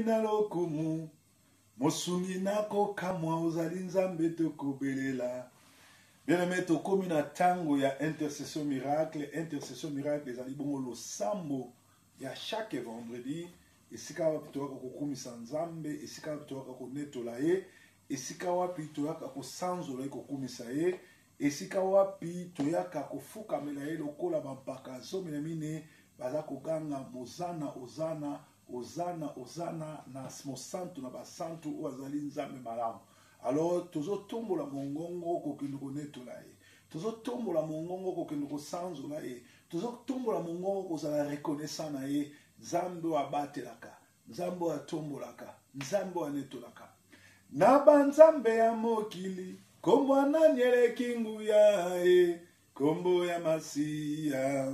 na lokumu mosuni nako kamwa ozali nzambe tokobelela. Bien-aimé, tokomi na tango ya intercession miracle ezali bongo losambo ya chaque vendredi. Esika wapi toyaka kokumisa nzambe, esika wapi toyaka konetola ye, esika wapi toyaka kosanzola ye kokumisa ye, esika wapi toyaka kofukamela ye lokola bampaka zomi na mine baza koganga mozana ozana ozana ozana na mosantu na basantu oyo azali nzambe malamu. Alors tozotombola mongongo kokende konetola ye, tozotombola mongongo kokende kosanzola ye, tozotombola mongongo kozala reconnaissant na ye. Nzambe abatelaka, nzambe atombolaka, nzambe anetolaka. Na banzambe ya mokili, kombo ananyele kinguya e, kombo ya masiya.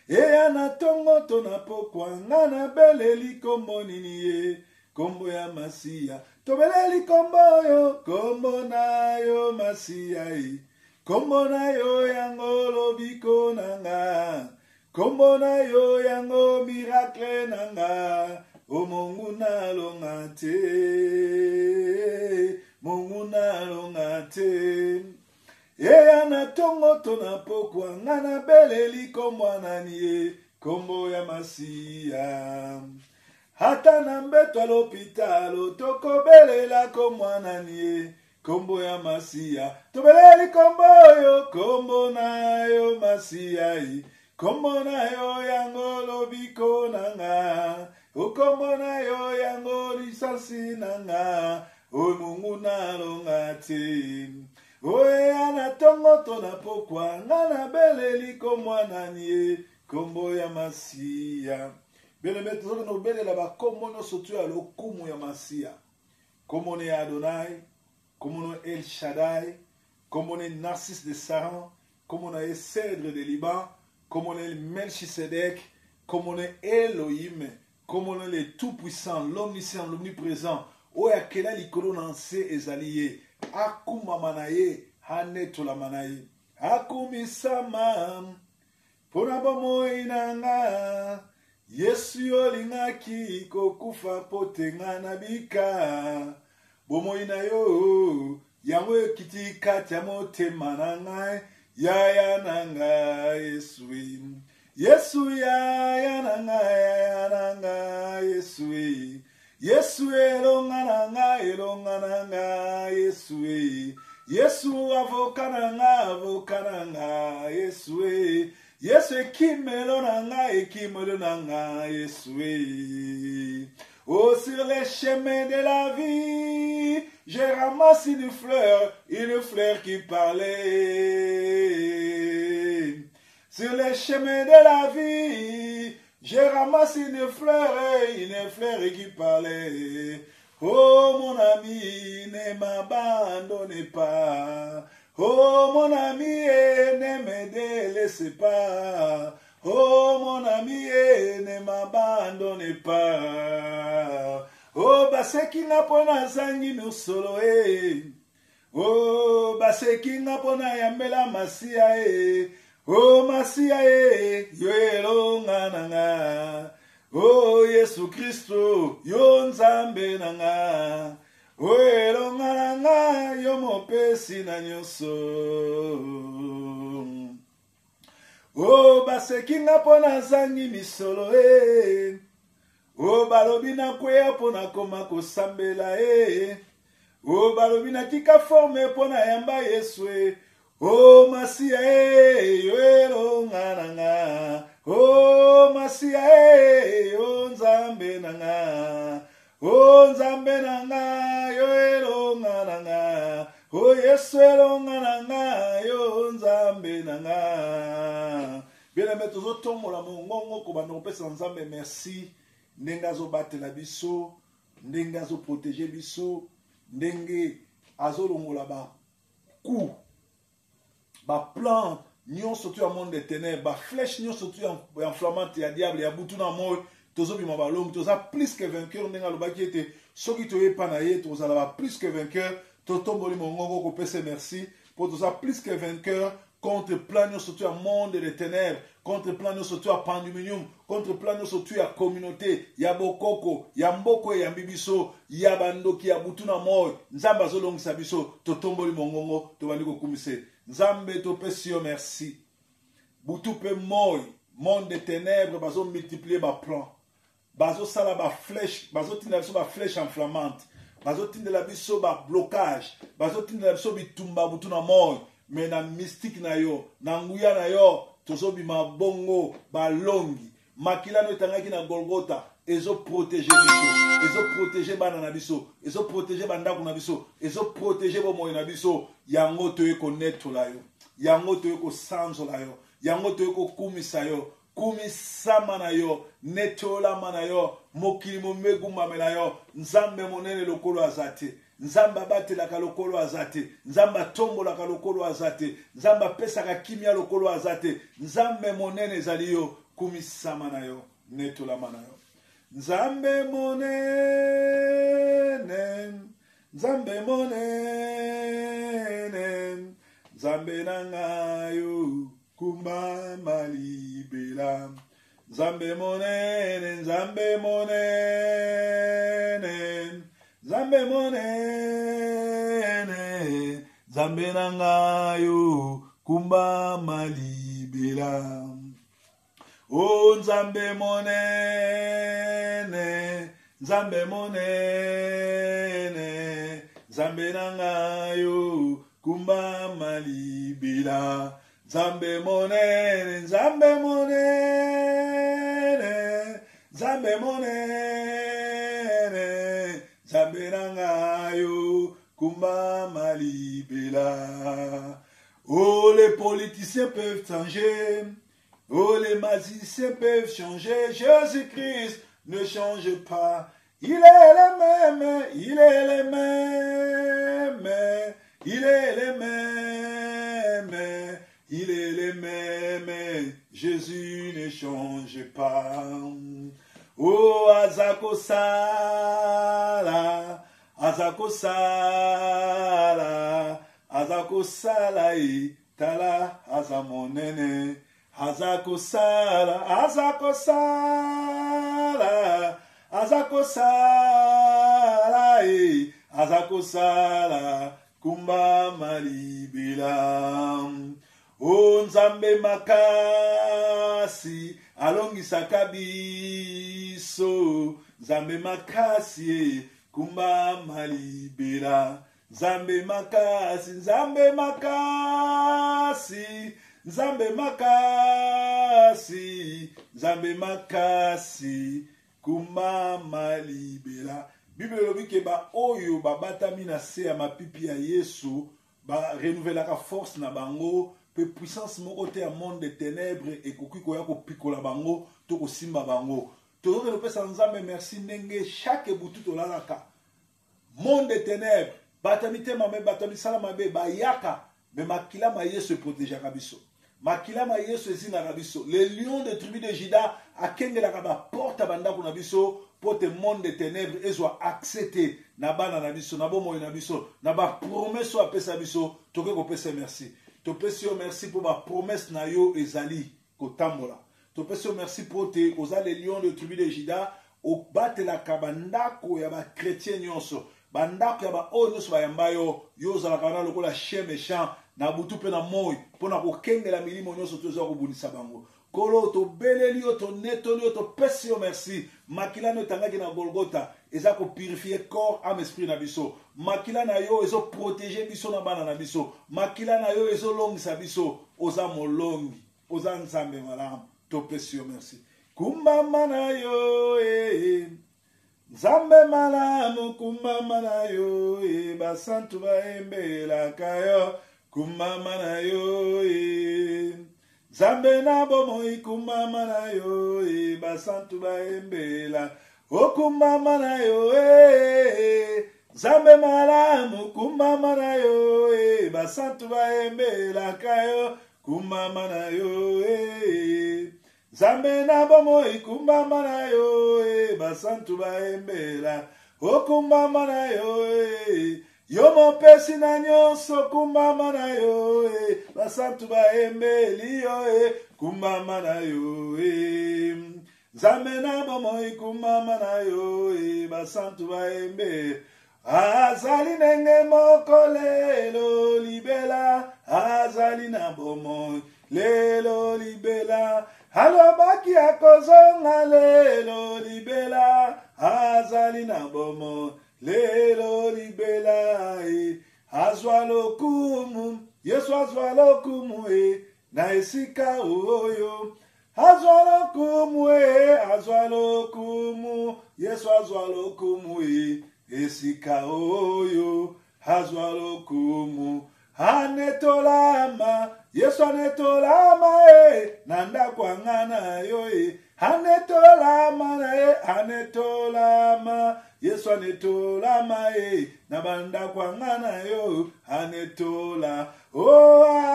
Eya na tongo tona pokwa, ngana beleli kombo nini ye, kombo ya masiya. Tobeleli kombo yo, kombo na yo masiya e, kombo na yo yangolo biko nanga. Kombo na yo yango miracle nanga, o Mungu nalonga te, Mungu nalonga te. Eya na tongo tona pokwa, ngana beleli kombo anani ye, kombo ya masiya. Hata na mbeto l'hôpitalo, toko belela kombo anani ye, kombo ya masiya. Tobeleli kombo yo, kombo na yo masiya ye. Kombo na yo yango lobiko nanga, o kombo na yo yango lisansi nanga, o Mungu nalonga te. O eya na tongo tona pokwa, ngana beleli kombo anani ye, kombo ya masiya. Bien-aimé, tozoki no belela ba kombo nyonso tu ya lokumu ya masiya. Kombo ne Adonai, kombo ne El Shaddai, kombo ne Narcisse de Saran, kombo na ye Cèdre de Liban, comme on est le Melchisedec, comme on est Elohim, comme on est le tout-puissant, l'omniscient, l'omniprésent, oyakela likolo nanse ezaliye, akuma manaye, hanetola manaye, akumisama, pona bomoi nanga, Yesu yolingaki kokufa potenga nabika, bomoi na yo, yango ekiti kati ya motema na ngai, Yaya nanga Yesu, Yesu yaya nanga Yesu, Yesu elonga nanga Yesu, Yesu avoka nanga Yesu, Yesu ekimelo nanga Yesu. Oh, sur les chemins de la vie, j'ai ramassé une fleur qui parlait. Sur les chemins de la vie, j'ai ramassé une fleur qui parlait. Oh mon ami, ne m'abandonnez pas. Oh mon ami, ne me délaissez pas. Oh mon ami, ne m'abandonnez pas. Oh baseki nga pona zangi musolo Oh baseki nga pona yambela masiya Oh masiya yo elonga nanga. Oh Yesu Kristo yo nzambe nanga. Oh elonga nanga yo mopesi na nyonso. Oh baseki nga pona zangi misolo Oh balobi na kweya pona koma kosambela Oh balobi na tika forme pona yamba Yesu Oh masiya yo elonga nanga. Oh masiya yo nzambe nanga. Oh nzambe nanga yo elonga nanga. Oh Yesu elonga nanga yo nzambe nanga. Bien-aimé, tozotombola mongongo kobanda kopesa nzambe merci. Ndenge azobatela biso, ndenge azoprotege biso, ndenge azolongola baku, baplan nyonso tu ya monde des ténèbres, baflèche nyonso tu ya inflammante ya diable ya butu na moi, tozobima balongi, toza plus que vainqueur, ndenge alobaki ete soki toyepa na ye tozala ba plus que vainqueur, totomboli mongongo kopesa merci, po toza plus que vainqueur, contre plan surtout à monde des ténèbres, contre plan surtout à pandemonium, contre plan surtout à communauté, ya bokoko, ya mboko ya mbibiso, ya bandoki ya butuna moy, nzamba zolongisa biso, to tomboli mongongo, to bandiko kumise. Nzambe to pesio merci. Butu pe moy, monde des ténèbres, bazo multiplier ba plan. Bazo sala ba flèche, bazo tinda biso ba flèche enflammante. Bazo tinda la biso ba blocage, bazo tinda la biso bitumba butuna moy. Mais na mystique na yo, na nguya na yo, tozobi mabongo, balongi. Makila no etangaki na Golgotha, ezo protéger biso, ezo protéger bana na biso, ezo protéger bandako na biso, ezo protéger bomoyi na biso, yango toye ko netola yo, yango toye ko sanzola yo, yango toye ko kumisa yo, kumisama na yo, netola mana yo, mokili momegumamela yo, nzambe monene lokolo azate. Nzamba batelaka lokolo azate, nzamba tombolaka lokolo azate, nzamba pesaka kimia lokolo azate, nzambe monene ezali yo, kumisama na yo, netolama na yo. Nzambe monene, nzambe monene, nzambe nanga yo, kumama libela. Nzambe monene, nzambe monene, Zambe monene, Zambe nangayo, kumba malibela. Oh Zambe monene, Zambe monene, Zambe nangayo, kumba malibela. Zambe monene, Zambe monene, Zambe monene. Zambe nangayo kumba malibela. Oh, les politiciens peuvent changer. Oh, les magiciens peuvent changer. Jésus-Christ ne change pas. Il est le même. Il est le même. Il est le même. Il est le même. Jésus ne change pas. Oh, azako sala, azako sala, azako sala tala azamonene, azako sala, azako sala, azako sala azako sala, kumba malibila. Oh, Nzambe makasi, alongisaka biso. Nzambe makasi, kumba malibela. Nzambe makasi, Nzambe makasi, Nzambe makasi, Nzambe makasi, kumba malibela. Bible lobi ke ba oyo babatami na se ya mapipi ya Yesu, ba renouvelaka force na bango. Pe puissance moko te ya monde des ténèbres et koki koya ko pikola bango to ko simba bango. To ke pesa Nzambe merci ndenge chaque butu to lalaka. Monde des ténèbres, batamite mame batami sala mabe ba yaka, mais makila ma Yesu protéger kabiso. Makila ma Yesu ezina kabiso. Les lions de tribu de Juda akengela ka ba porte banda ko na biso pour te monde des ténèbres et soit accepté na bana na biso na bomo na biso na ba promesse a pesa biso to ke ko pesa merci. To pesi yo merci pour ma promesse na yo ezali kotambola. To pesi yo merci pour te oza les lions de tribu de Juda o batelaka bandako ya ba chrétien nyonso. Bandako ya ba oyo nyonso bayamba yo yo ozalaka wana lokola chien méchant na butu pe na moi mpona kokengela milimo nyonso to ezwa kobundisa bango. Kolo to beleli yo to netoli yo to pesi yo merci. Makila no etangaki na Golgotha eza ko purifier corps âme esprit na biso. Makila na yo ezo protéger biso na bana na biso. Makila na yo ezo longisa biso. Oza molongi, oza Nzambe malamu. To pesi yo merci. Kumbama na yo Nzambe malamu kumbama na yo basantu baembelaka yo kumbama na yo Nzambe na bomoi kumbama na yo basantu baembela okumbama na yo Nzambe malamu kumbama na yo basantu baembelaka yo kumbama na yo Nzambe na bomoi kumbama na yo basantu baembela okumbama na yo yo mopesi na nyonso kumbama na yo basantu bayembeli yo kumbama na yo nzambe na bomoi kumbama na yo basantu bayembe azali ndenge moko lelo libela azali na bomoi lelo libela alobaki akozonga lelo libela azali na bomoi lelo libela azwa lokumu yesu azwa lokumu na esika oyo azwa lokumu azwa lokumu yesu azwa lokumu esika oyo azwa lokumu anetolama yesu anetolama na ndako ngana yo anetolama anetolama yesu anetolama na banda kwa ngana yo anetola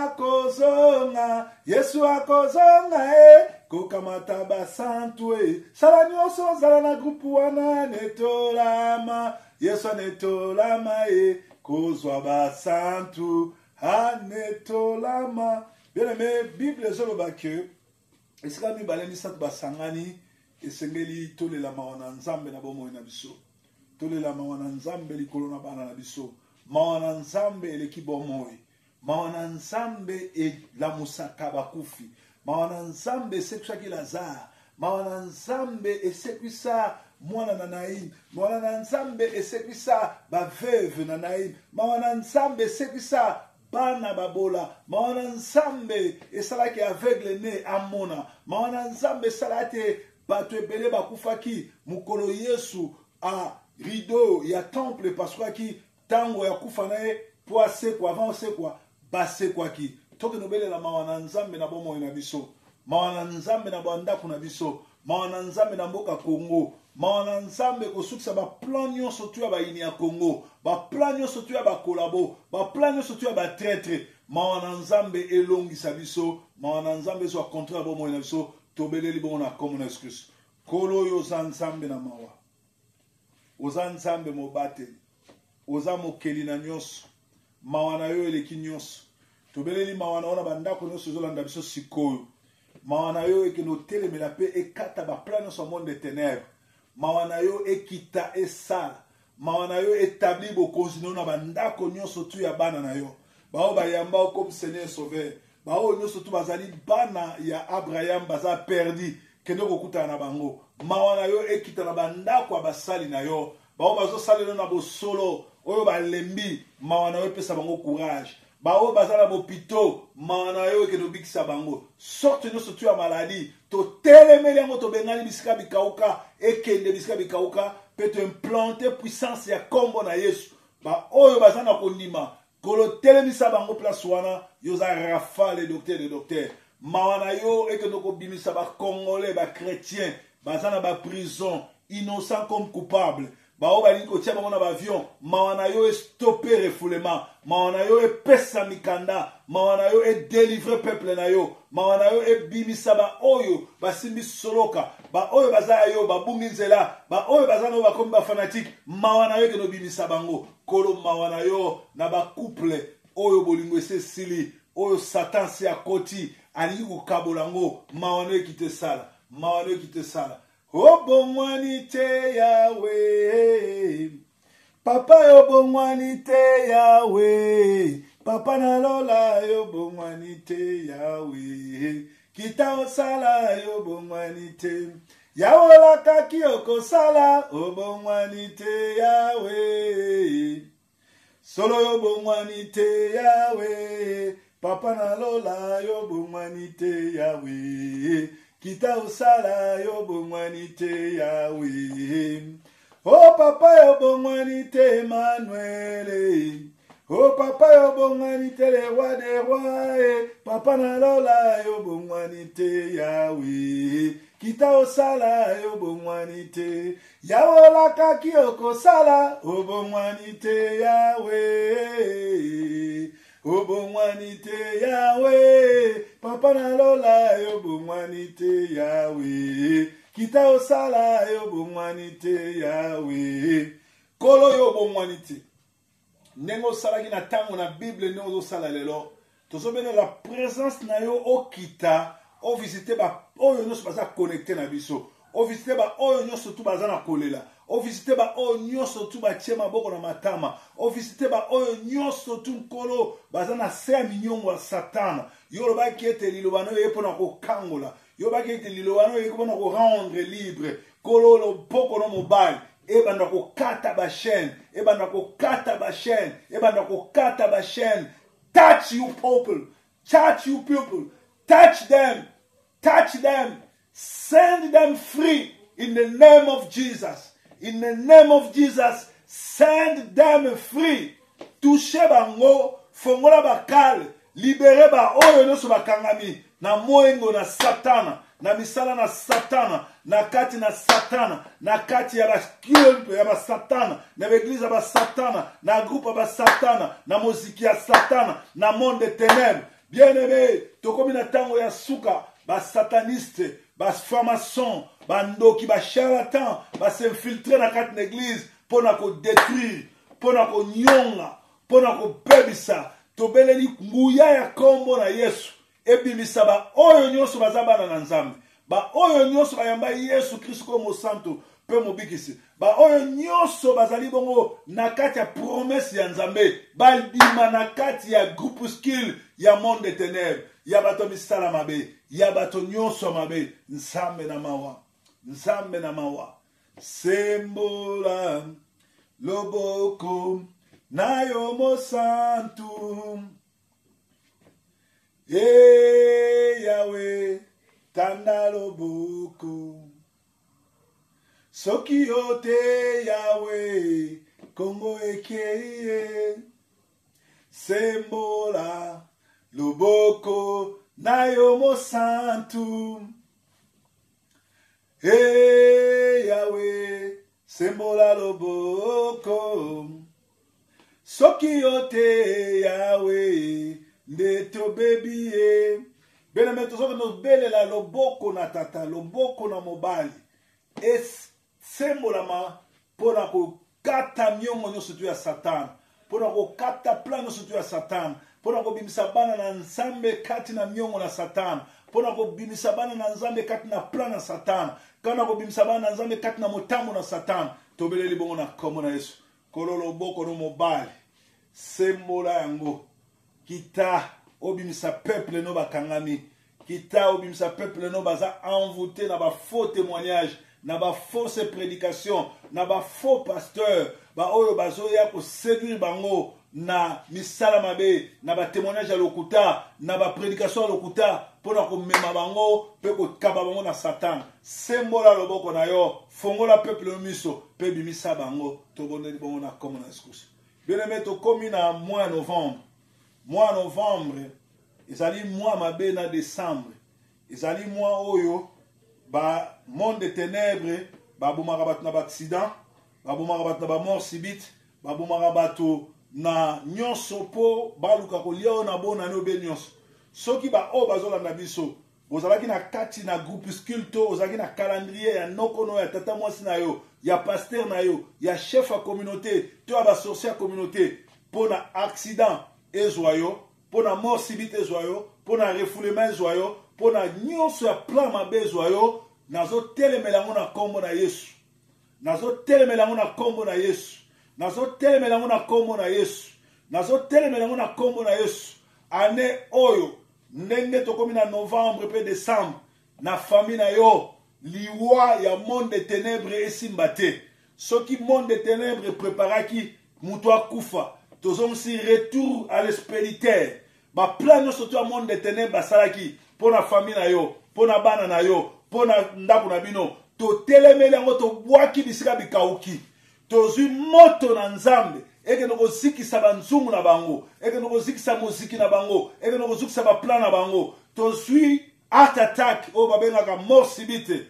akozonga yesu akozonga kokamata basantu sala nyonso zala na grupu wana anetolama yesu anetolama kozwa basantu anetolama. Bien aimé, Bible ezoloba ke esika mibale misato basangani esengeli tolela mawa na nzambe na bomoi na biso, tolela mawa na nzambe likolo na bana na biso, mawa na nzambe eleki bomoi, mawa na nzambe elamusaka bakufi, mawa na nzambe esekwisaki Lazare, mawa na nzambe esekwisa mwana na Naïm, mawa na nzambe esekwisa baveuve na Naïm, mawa na nzambe esekwisa bana babola, mawa na nzambe esalaki aveugle ne amona, mawa na nzambe esalaki bato ebele bakufaki mukolo Yesu a rideau ya temple paswaki tango ya kufa na ye po asekwa avant asekwa basekwaki. Toke nobelela mawa na nzambe na bomoi na biso, mawa na nzambe na bandako na biso, mawa na nzambe na mboka Congo, mawa na nzambe kosukisa baplan nyonso tu ya baini ya Congo, baplan nyonso tu ya bakolabo, baplan nyonso tu ya batraitre, mawa na nzambe elongisa biso, mawa na nzambe ezwa kontra bomoi na biso. Tobeleli bongo na komona Yesu Kristo. Kolo yo oza nzambe na mawa, oza nzambe mobateli, oza mokeli na nyonso, mawa na yo eleki nyonso. Tobeleli mawa na ona bandako nyonso ezolanda biso sikoyo, mawa na yo ekende otelemela mpe ekata baplan nyonso ya monde de ténèbres, mawa na yo ekita esala, mawa na yo etabli bokonzi na bandako nyonso tu ya bana na yo, bao bayamba o comme Seigneur Sauveur, bao nyonso tu bazali bana ya Abraham baza perdi kende kokutana na bango, mawa na yo ekita na bandako ya basali na yo, bao bazosalela na bosolo oyo balembi, mawa na yo epesa bango courage, bao bazala bopito, mawa na yo ekende obikisa bango, sorte nyonso tu ya maladi totelemeli yango tobengani bisika bikauka ekende bisika bikauka pe to implanter puissance ya kombo na Yesu, ba oyo baza na kondima kolo telemisa bango place wana yoza rafale docteur de docteur, mawa na yo ekende kobimisa ba congolais ba chrétien baza na ba prison innocent comme coupable, bao balingi kotia bango na bavion, mawa na yo estopper refoulement, mawa na yo epesa mikanda, mawa na yo edélivre peuple na yo, mawa na yo ebimisa ba oyo basimbi soloka, ba oyo baza yo babungi nzela, ba oyo baza na bakomi ba fanatique, mawa na yo ekende obimisa bango. Kolo mawa na yo na ba couple oyo bolingo esili, oyo Satan si akoti alingi kokabola ngo, mawa na yo ekite sala, mawa na yo ekite sala. Obongwani te Yahweh, papa yo bongwani te Yahweh, papa na lola yo bongwani te Yahweh, kita osala yo bongwani te, yaola kaki okosala obongwani te Yahweh, solo yo bongwani te Yahweh, papa na lola yo bongwani te Yahweh, kita osala yo bongwani te Yahweh. Oh papa yo bongwani te Emmanuel, oh papa yo bongwani te le roi des rois, papa na lola yo bongwani te Yahweh, kita osala yo bongwani te, yaola kaki okosala o bongwani te Yahweh, o bongwani te Yahweh, papa na lola yo bongwani te Yahweh, kita osala yo bongwani te Yahweh. Kolo yo bongwani te, Nengo salaki na tango na Bible ne ozo sala lelo. Tozo bene la présence na yo okita, o visiter ba oyo nyonso baza connecté na biso. O visiter ba oyo nyonso tu baza na kolela. O visiter ba oyo nyonso tu ba tie maboko na matama. O visiter ba oyo nyonso tu nkolo baza na se ya minyongo ya Satana. Yo loba ki ete liloba no ye pona kokangola. Yo ba ki ete liloba no ye pona ko rendre libre. Kolo lo poko no mobile. Ebanda ko kata ba chaîne, ebanda ko kata ba chaîne, ebanda ko kata ba chaîne. Touch you people, touch you people, touch them, send them free in the name of Jesus. In the name of Jesus, send them free. Touche bango, fongola bakal, libere ba oyo nyonso bakangami na moengo na Satana. Na misala na Satana, na kati na Satana, na kati ya baskilpe ya Satana, na l'église ya Satana, na groupe ya Satana, na muziki ya Satana, na monde des ténèbres. Bien aimé, tokomi na tango ya suka, ba sataniste, ba franc-maçon, ba ndoki, ba charlatan, ba s'infiltrer na kati na église, pona ko détruire, pona ko nyonga, pona ko bebisa, tobeleli nguya ya kombo na Yesu. Ebimisa ba oyo nyonso bazabana na Nzambe, ba oyo nyonso bayamba Yesu Kristo como santo pe mobikisi, ba oyo nyonso bazali bongo na kati ya promesse ya Nzambe, baldima na kati ya groupuscule ya monde des ténèbres, ya bato misala mabe, ya bato nyonso mabe. Nzambe na mawa, Nzambe na mawa, sembola loboko na yo mo santu. Yahweh, tanda loboko. Soki yote Yahweh, Kongo ekeye. Sembola loboko na yo mo santu. Yahweh, sembola loboko. Soki yote Yahweh, Ndeto baby e. Bene me tozo no bele la loboko na tata, loboko na mobali. Es sembola ma pona ko kata myongo nyonso tu ya Satan. Pona ko kata plan nyonso tu ya Satan. Pona ko bimisa bana na Nzambe kati na myongo na Satan. Pona ko bimisa bana na Nzambe kati na plan na Satan. Kana ko bimisa bana na Nzambe kati na motambo na Satan. Tobele libongo na komo na Yesu. Kolo loboko no mobali. Sembola yango. Kita obimisa peuple no bakangami, kita obimisa peuple no baza envoûté na ba faux témoignage, na ba fausse prédication, na ba faux pasteur, ba oyo bazoya ko séduire bango na misala mabe, na ba témoignage à lokuta, na ba prédication à lokuta, pona ko mema bango pe ko kaba bango na Satan. Sembola loboko na yo, fongola peuple no miso, pe bimisa bango, to boneli bango na comme na excuse. Bien aimé, to komi na mois novembre. Mois novembre, ezali mois mabe na décembre. Ezali mois oyo, ba monde des ténèbres, ba boumaka bato na ba accident, ba boumaka bato na ba mort subite, ba boumaka bato na nyonso po, ba luka ko lia na bona no be nyonso. Soki ba o bazola na biso, bozalaki na kati na groupuscule to, ozalaki na calendrier ya nokono ya tata mwasi na yo, ya pasteur na yo, ya chef ya communauté, to ya ba sorcier ya communauté, po na accident ezoyo, pour la mort subite ezoyo, pour la refoulement ezoyo, pour la nyonso ya plan mabe ezoyo, nazo telemela ngo na kombo na Yesu. Nazo telemela ngo na kombo na Yesu. Nazo telemela ngo na kombo na Yesu. Nazo telemela ngo na kombo na Yesu. Ane oyo, ndenge tokomi na novembre pe décembre, na famille na yo, liwa ya monde des ténèbres esimba te. Soki monde des ténèbres preparaki mutu akufa. Tozong si retour à l'espérité. Ba plan no surtout à monde des ténèbres basalaki pour la famille na yo, pour na bana na yo, pour na ndako na bino. To telemeli yango to bwaki bisika bikauki. Tozui moto na Nzambe. Eke no kozikisa banzumu na bango. Eke no kozikisa muziki na bango. Eke no kozikisa ba plan na bango. Tozui heart attack o babengaka mort subite.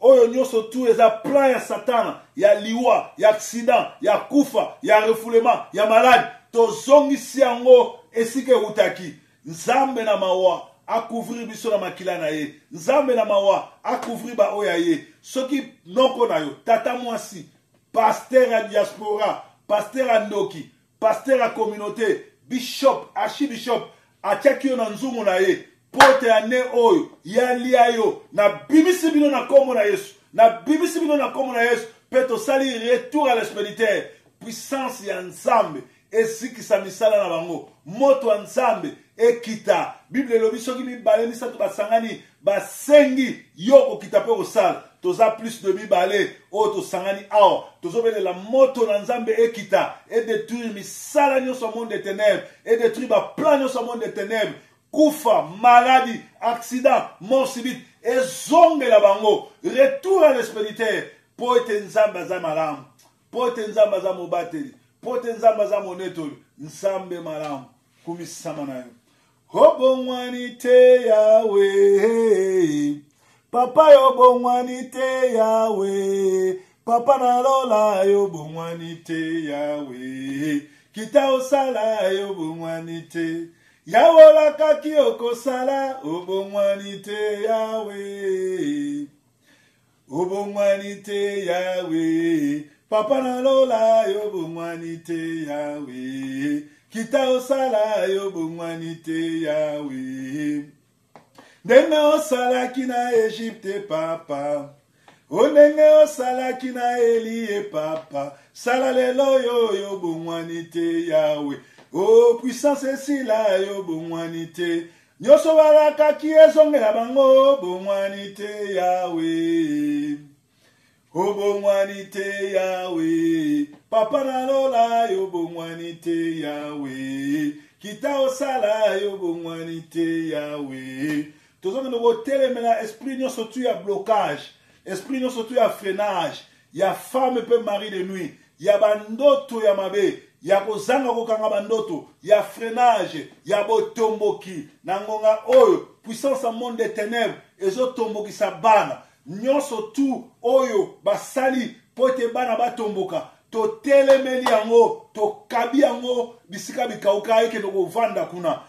Oyo nyonso tu eza plan ya Satana, ya liwa, ya accident, ya kufa, ya refoulement, ya malade. Tozongisi yango esike utaki. Nzambe na mawa akouvrir biso na makila na ye. Nzambe na mawa akouvrir ba oya ye. Soki noko na yo, tata mwasi, pasteur ya diaspora, pasteur ya ndoki, pasteur à communauté, bishop, archibishop, atiaki yo na nzungu na ye, pote ane oyo, ya lia yo, na bimisi bino na kombo na Yesu, na bimisi bino na kombo na Yesu, peto sali retour à l'expéditeur, puissance ya nzambe, esikisa misala na bango, moto ya nzambe, ekita, Bible lobi soki mibale misatu basangani, basengi, yoko kita pe kosala, toza plus de mibale, o to sangani ao, tozo bene la moto na nzambe ekita, et détruire misala nyonso monde des ténèbres, et détruire ba plan nyonso monde des ténèbres, Koufa, maladie, accident, mort subite, et zonge la bango, retour à l'expéditeur, po ete nzambe aza malamu, po ete nzambe aza mobateli, po ete nzambe aza monetoli, nzambe malamu, kumisama na yo. Obongwani te Yahweh, papa yo bongwani te Yahweh, papa na lola yo bongwani te Yahweh, kita osala yo bongwani te. Yawola kaki okosala obongwani te Yahweh, obongwani te Yahweh, papa na lola yo bongwani te Yahweh, kita osala yo bongwani te Yahweh. Ndenge osalaki na Egypte papa, ondenge osalaki na Elie papa, sala lelo yo bongwani te Yahweh. Oh, puissance esila yo bongwani te. Nyoso balakaki ezongela bango bongwani te Yahweh. Oh, bongwani te Yahweh. Papa na lola yo bongwani te Yahweh. Kita osala yo bongwani te Yahweh. Tozonga no telemena esprit nyonso tu ya blocage, esprit nyonso tu ya freinage, ya femme pe mari de nuit, ya bandoto ya mabe. Ya kozanga kokanga bandoto, ya freinage, ya botomboki, nangonga oyo, puissance à monde des ténèbres, ezo tomboki sa bana, nyonso tu oyo, basali, pote bana batomboka, to telemeli yango, to kabi yango, bisika bikauka eke noko vanda kuna,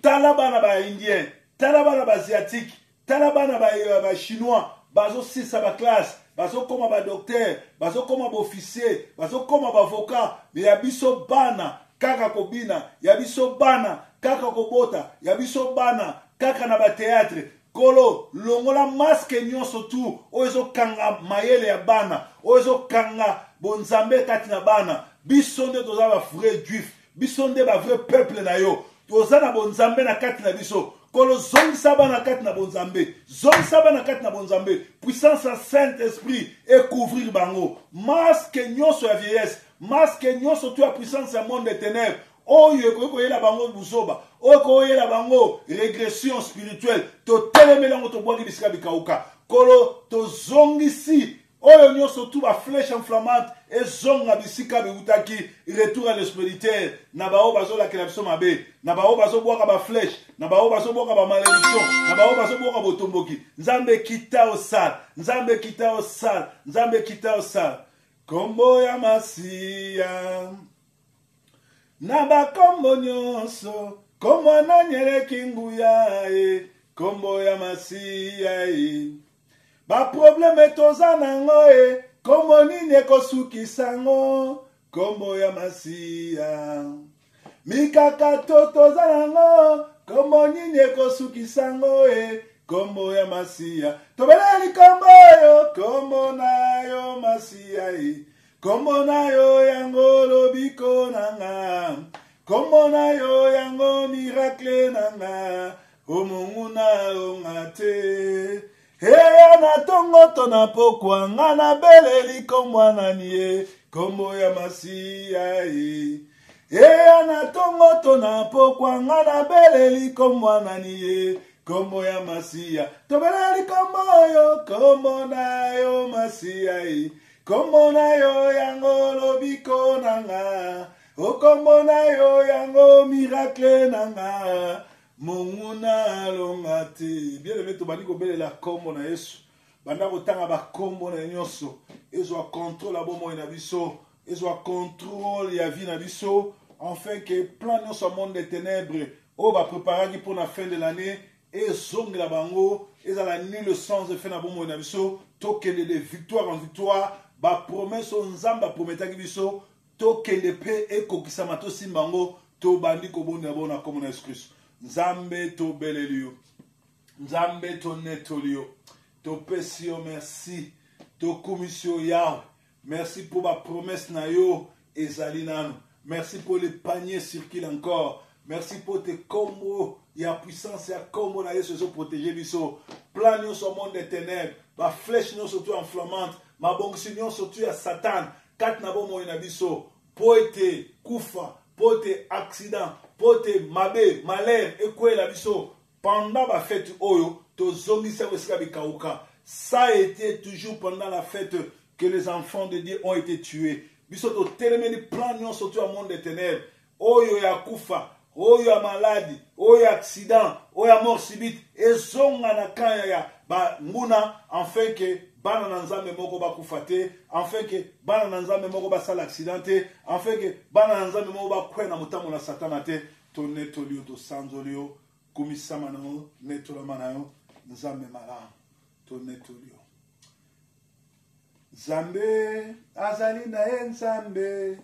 tala bana ba indien, tala bana ba asiatique, tala bana ba chinois, bazo sisa ba classe, bazo koma ba docteur, bazo koma ba officier, bazo koma ba avocat, mais ya biso bana kaka kobina, ya biso bana kaka kobota, ya biso bana kaka na ba théâtre. Kolo longola masque nyonso tu ozo kanga mayele ya bana, ozo kanga bonzambe kati na bana. Biso nde toza ba vrai juif, biso nde ba vrai peuple na yo. Toza na bonzambe na kati na biso. Kolo zongi saba na kati na bonzambe, zongi saba na kati na bonzambe, puissance à Saint-Esprit et couvrir bango. Masque nyonso ya vieillesse, masque nyonso tu ya puissance ya monde des ténèbres. Oyo ko yela bango buzoba, oyo ko yela bango régression spirituelle. To telemela ngo to bwaki bisika bikauka. Kolo to zongi si oyo nyonso tu ba flèche inflammante et zonga bisika beutaki retour à l'expéditeur na bao bazo la kelapso mabe na bao bazo bwaka ba flèche na bao bazo bwaka ba malédiction na bao bazo bwaka botomboki. Nzambe kita osal, nzambe kita osal, nzambe kita osal. Kombo ya Masia na ba kombo nyonso kombo na nyeleki nguya kombo ya Masia ba problème toza nango kombo nini ekosukisa ngo kombo ya Masia. Mikakato toza nango kombo nini ekosukisa ngo kombo ya Masia. Tobeleli kombo yo kombo na yo Masia kombo na yo yango lobiko nanga kombo na yo yango miracle nanga omungu na ongate. Eya na tongo tona pokwa ngana beleli kombo nani kombo ya Masia Eya na tongo tona pokwa ngana beleli kombo nani kombo ya Masia. Tobeleli kombo yo kombo na yo Masia kombo na yo yango lobiko nanga o kombo na yo yango miracle nanga Munguna longate. Bien aimé to bani ko belela kombo na Yesu. Banda ko tanga ba kombo na nyonso. Ezo a contrôle la bomo na biso. Ezo a contrôle ya vie na biso. Enfin que plan nyonso monde des ténèbres. O ba préparer pour la fin de l'année. Ezong la bango. Ezala ni le sens de fin na bomo na biso. Tokende de victoire en victoire. Ba promesse o nzamba prometaki biso. tokende pe ekokisama tosimbango tobandi kobondela bona kombo na Yesu Kristo. Nzambe tobeleli yo, Nzambe tonetoli yo, topesi yo merci, tokumisi yo Yahweh. Merci pour ma promesse na yo ezali nanu. Merci pour les paniers circulent encore. Merci pour tes combos. Il y a puissance, il y a combo na Yesu protéger biso. Plan nous sur monde des ténèbres. Ma flèche nous surtout enflammante. Ma bonction surtout à Satan. Kat na bon moyen biso. Poete kufa, poete accident, poete mabe, malheur et quoi la biso. Pendant la fête oyo, to zongi sa wesika bikauka. Ça a été toujours pendant la fête que les enfants de Dieu ont été tués. Biso to telemeni plan nous surtout au monde des ténèbres. Oyo ya kufa. Oyo ya maladi, oyo ya accident, oyo ya mort subite, ezonga na kanya ya ba nguna, afin que bana na nzambe moko ba kufate, afin que bana na nzambe moko ba sala accidenté, afin que bana na nzambe moko ba kwena mutambo na satana te, to netolio to sanzolio, kumisama na yo, netolama na yo, nzambe malamu, to netolio. Nzambe azali na ye nzambe,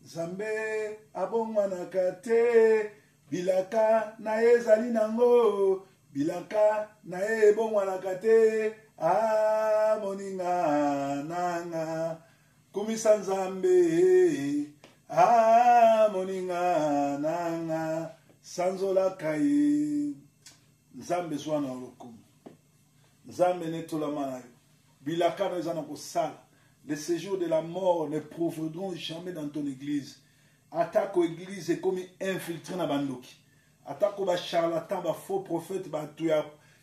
Nzambe abongwanaka te, bilaka na ye ezali nango, bilaka na ye ebongwanaka te, moninga nanga, kumisa Nzambe, moninga nanga, sanzolaka ye, Nzambe zwa na lokumu, Nzambe netolama na yo, bilaka na ezana kosala. Les séjours de la mort ne provoqueront jamais dans ton église. Attaque aux églises et comme infiltré dans bandoki. Attaque aux charlatans, aux faux prophètes, il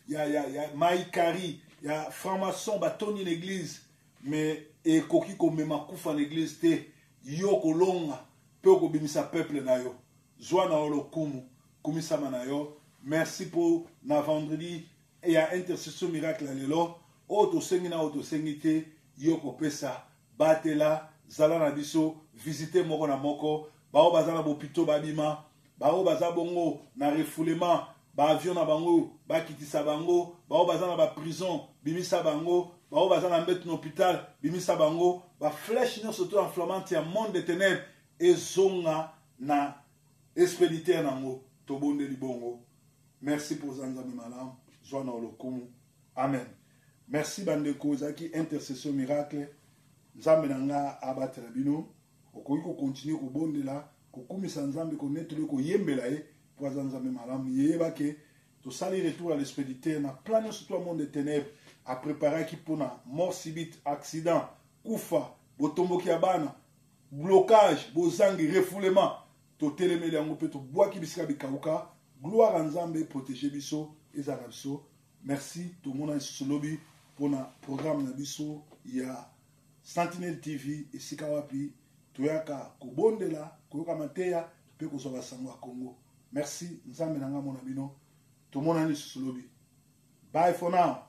y a maïkari, il y a franc-maçon, il y a l'église. Mais et koki ko mema kufa l'église te yo kolonga pe ko bimisa peuple na yo. Zwa na olokumu kumisa manayo. Merci pour na vendredi et il y a intercession miracle lelo. Auto sengi na auto sengi te. Yoko pesa batela zala na biso visiter moko na moko bao bazala bopito babima bao baza bongo na refoulement ba avion na bango ba kitisa bango bao bazala ba prison bimisa bango bao bazala mbet na hôpital bimisa bango ba flèche no surtout enflammante ya monde de ténèbres ezonga na expéditaire nango tobonde libongo. Merci pour zanzami malam zwana olokumu. Amen. Merci bandeko zaki intercession miracle. Nzambe nanga abatela bino. Okoki ko continuer ko bondela, ko kumisa Nzambe ko netole ko yembela e pour Nzambe malam yeba ke to sali retour à l'expéditeur na plan sur tout le monde de ténèbres à préparer qui pour na mort subite, accident, kufa, botomboki ya bana, blocage, bozangi, refoulement, to telemeli yango pe to bois ki bisika bikauka. Gloire à Nzambe protéger biso ezala biso. Merci tout le monde sur lobby pour le programme na biso ya Sentinelle TV et Sikawapi toyaka kobondela koyoka mateya pe kozwa sango ya Congo. Merci Nzambe nanga mona bino tout le monde sur lobby. Bye for now.